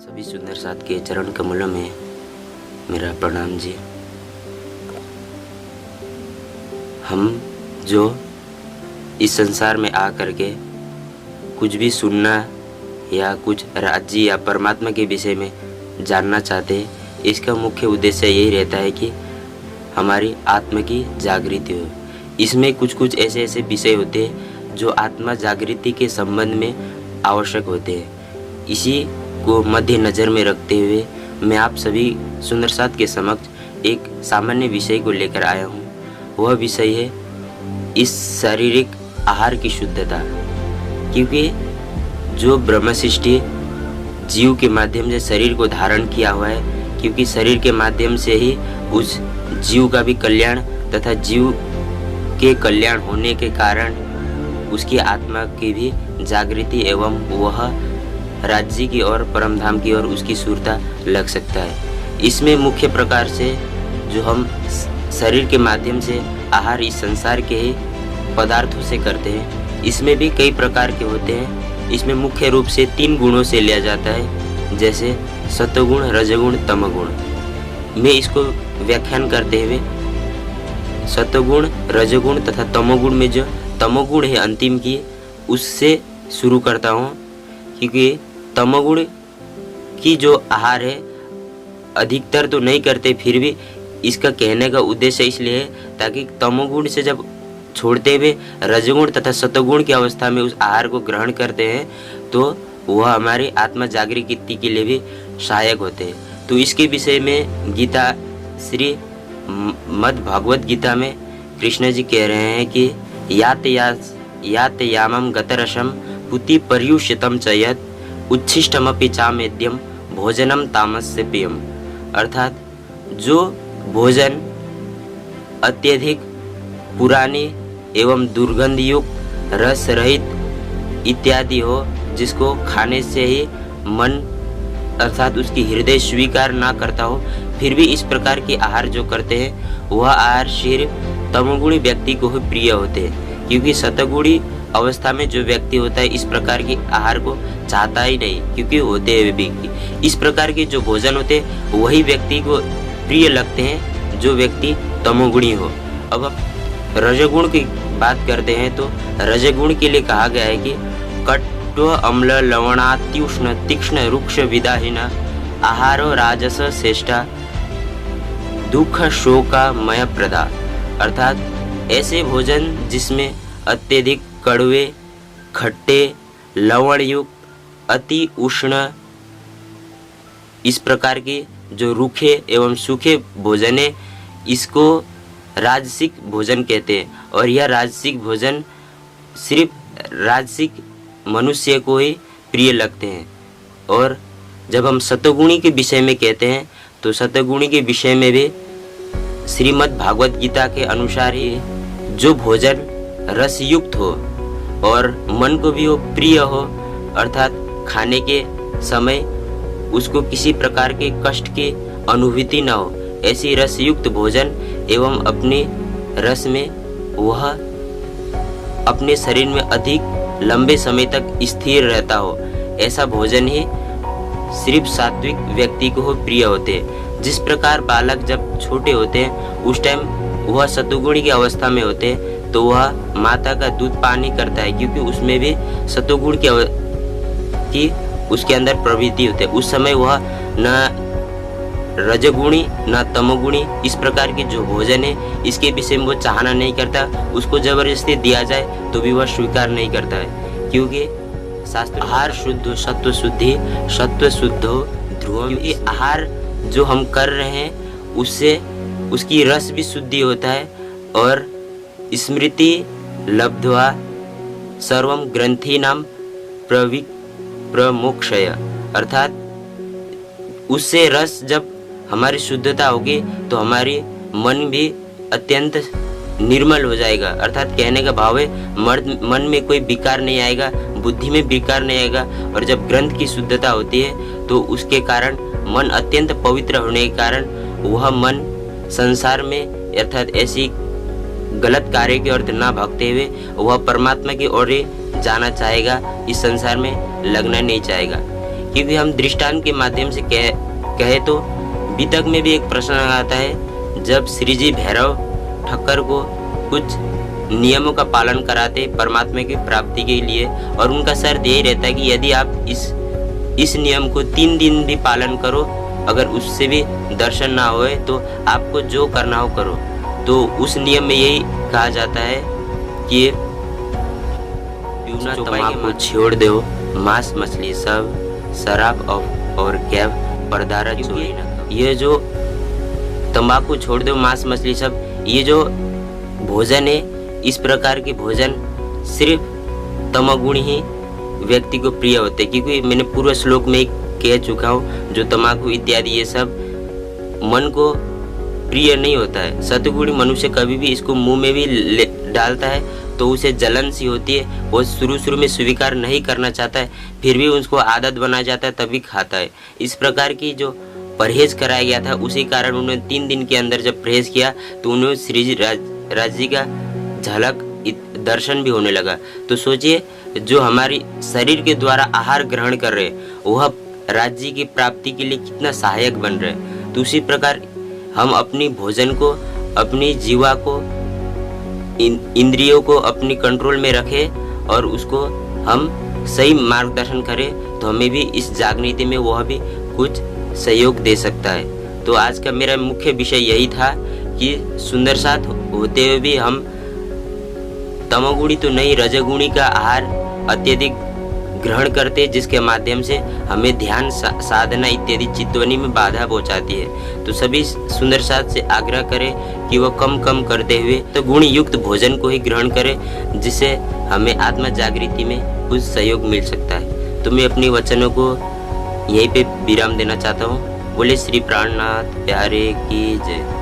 सभी सुंदर साथ के चरण कमलों में मेरा प्रणाम जी। हम जो इस संसार में आ करके कुछ भी सुनना या कुछ राज्य या परमात्मा के विषय में जानना चाहते हैं, इसका मुख्य उद्देश्य यही रहता है कि हमारी आत्मा की जागृति हो। इसमें कुछ कुछ ऐसे ऐसे विषय होते हैं जो आत्मा जागृति के संबंध में आवश्यक होते हैं। इसी को मध्य नज़र में रखते हुए मैं आप सभी सुंदर साथ के समक्ष एक सामान्य विषय को लेकर आया हूँ। वह विषय है इस शारीरिक आहार की शुद्धता। क्योंकि जो ब्रह्म सृष्टि जीव के माध्यम से शरीर को धारण किया हुआ है, क्योंकि शरीर के माध्यम से ही उस जीव का भी कल्याण तथा जीव के कल्याण होने के कारण उसकी आत्मा की भी जागृति एवं वह राज्य की ओर परम धाम की ओर उसकी सुरता लग सकता है। इसमें मुख्य प्रकार से जो हम शरीर के माध्यम से आहार इस संसार के ही पदार्थों से करते हैं, इसमें भी कई प्रकार के होते हैं। इसमें मुख्य रूप से 3 गुणों से लिया जाता है, जैसे सत्वगुण, रजगुण, तमगुण। मैं इसको व्याख्यान करते हुए सत्वगुण, रजगुण तथा तमोगुण में जो तमोगुण है अंतिम की, उससे शुरू करता हूँ। क्योंकि तमोगुण की जो आहार है अधिकतर तो नहीं करते, फिर भी इसका कहने का उद्देश्य इसलिए है ताकि तमोगुण से जब छोड़ते हुए रजगुण तथा सत्वगुण की अवस्था में उस आहार को ग्रहण करते हैं तो वह हमारी आत्मा जागृति के लिए भी सहायक होते हैं। तो इसके विषय में गीता श्री मद् भागवत गीता में कृष्ण जी कह रहे हैं कि यात यामम गतरसम पुति पर्युषितम च यत् उच्छिष्टमपि चामेद्यम भोजनम तामस्य प्रियम। अर्थात जो भोजन अत्यधिक पुरानी एवं दुर्गंधयुक्त, रस रहित इत्यादि हो, जिसको खाने से ही मन अर्थात उसकी हृदय स्वीकार ना करता हो, फिर भी इस प्रकार के आहार जो करते हैं वह आहार सिर्फ तमोगुणी व्यक्ति को ही प्रिय होते हैं। क्योंकि सतगुणी अवस्था में जो व्यक्ति होता है इस प्रकार के आहार को चाहता ही नहीं, क्योंकि होते हैं भी इस प्रकार के जो भोजन होते हैं वही व्यक्ति को प्रिय लगते हैं जो व्यक्ति तमोगुणी हो। अब रजगुण की बात करते हैं तो रजगुण के लिए कहा गया है कि कट्व अम्ल लवणात्युष्ण तीक्ष्ण रुक्ष विदाहीन आहारो राजस श्रेष्ठा दुख शोकामय प्रदा। अर्थात ऐसे भोजन जिसमें अत्यधिक कड़वे, खट्टे, लवण युक्त, अति उष्ण, इस प्रकार के जो रूखे एवं सूखे भोजन है, इसको राजसिक भोजन कहते हैं। और यह राजसिक भोजन सिर्फ राजसिक मनुष्य को ही प्रिय लगते हैं। और जब हम सतगुणी के विषय में कहते हैं तो सतगुणी के विषय में भी श्रीमद् भागवत गीता के अनुसार ही जो भोजन रसयुक्त हो और मन को भी वो प्रिय हो, अर्थात खाने के समय उसको किसी प्रकार के कष्ट की अनुभूति न हो, ऐसी रसयुक्त भोजन एवं अपने रस में वह अपने शरीर में अधिक लंबे समय तक स्थिर रहता हो, ऐसा भोजन ही सिर्फ सात्विक व्यक्ति को हो प्रिय होते हैं। जिस प्रकार बालक जब छोटे होते हैं उस टाइम वह सतुगुणी की अवस्था में होते हैं तो वह माता का दूध पान नहीं करता है, क्योंकि उसमें भी सतुगुण की उसके अंदर प्रवृत्ति होती है। उस समय वह न रजगुणी न तमोगुणी इस प्रकार के जो भोजन है इसके विषय में वो चाहना नहीं करता। उसको जबरदस्ती दिया जाए तो भी वह स्वीकार नहीं करता है, क्योंकि शास्त्र आहार शुद्ध सत्व शुद्धि सत्व शुद्धो ध्रुवम। ये आहार जो हम कर रहे हैं उससे उसकी रस भी शुद्धि होता है और स्मृति लब्ध्वा सर्वम ग्रंथीनाम प्रमोक्षय। अर्थात उससे रस जब हमारी शुद्धता होगी तो हमारी मन भी अत्यंत निर्मल हो जाएगा। अर्थात कहने का भाव है मन में कोई विकार नहीं आएगा, बुद्धि में विकार नहीं आएगा। और जब ग्रंथ की शुद्धता होती है तो उसके कारण मन अत्यंत पवित्र होने के कारण वह मन संसार में अर्थात ऐसी गलत कार्य की ओर ना भागते हुए वह परमात्मा की ओर जाना चाहेगा, इस संसार में लगना नहीं चाहेगा। क्योंकि हम दृष्टांत के माध्यम से कहे तो वितक में भी एक प्रश्न आता है, जब श्री जी भैरव ठक्कर को कुछ नियमों का पालन कराते परमात्मा की प्राप्ति के लिए, और उनका शर्त यही रहता है कि यदि आप इस नियम को 3 दिन भी पालन करो, अगर उससे भी दर्शन ना होए तो आपको जो करना हो करो। तो उस नियम में यही कहा जाता है कि पीना तंबाकू छोड़ दो, मांस मछली सब, शराब और कैब पदार्थ चोरी न करो। ये जो तंबाकू छोड़ दो, मांस मछली सब, ये जो भोजन है, इस प्रकार के भोजन सिर्फ तमोगुण ही व्यक्ति को प्रिय होते, क्योंकि मैंने पूर्व श्लोक में कह चुका हूँ, जो तंबाकू इत्यादि ये सब मन को प्रिय नहीं होता है। सतगुणी मनुष्य कभी भी इसको मुंह में भी डालता है तो उसे जलन सी होती है, वो शुरू में स्वीकार नहीं करना चाहता है, फिर भी उसको आदत बना जाता है तभी खाता है। इस प्रकार की जो परहेज कराया गया था, उसी कारण उन्होंने 3 दिन के अंदर जब परहेज किया तो उन्हें श्री राज जी का झलक दर्शन भी होने लगा। तो सोचिए, जो हमारी शरीर के द्वारा आहार ग्रहण कर रहे हैं वह राज्य की प्राप्ति के लिए कितना सहायक बन रहे हैं। तो उसी प्रकार हम अपनी भोजन को, अपनी जीवा को, इंद्रियों को अपनी कंट्रोल में रखें और उसको हम सही मार्गदर्शन करें, तो हमें भी इस जागृति में वह भी कुछ सहयोग दे सकता है। तो आज का मेरा मुख्य विषय यही था कि सुंदर साथ होते हुए भी हम तमोगुणी तो नहीं, रजोगुणी का आहार अत्यधिक ग्रहण करते, जिसके माध्यम से हमें ध्यान साधना इत्यादि चित्तवनी में बाधा पहुंचाती है। तो सभी सुंदर साथ से आग्रह करें कि वह कम करते हुए तो गुण युक्त भोजन को ही ग्रहण करें, जिससे हमें आत्मा जागृति में कुछ सहयोग मिल सकता है। तो मैं अपनी वचनों को यहीं पे विराम देना चाहता हूँ। बोले श्री प्राणनाथ प्यारे की जय।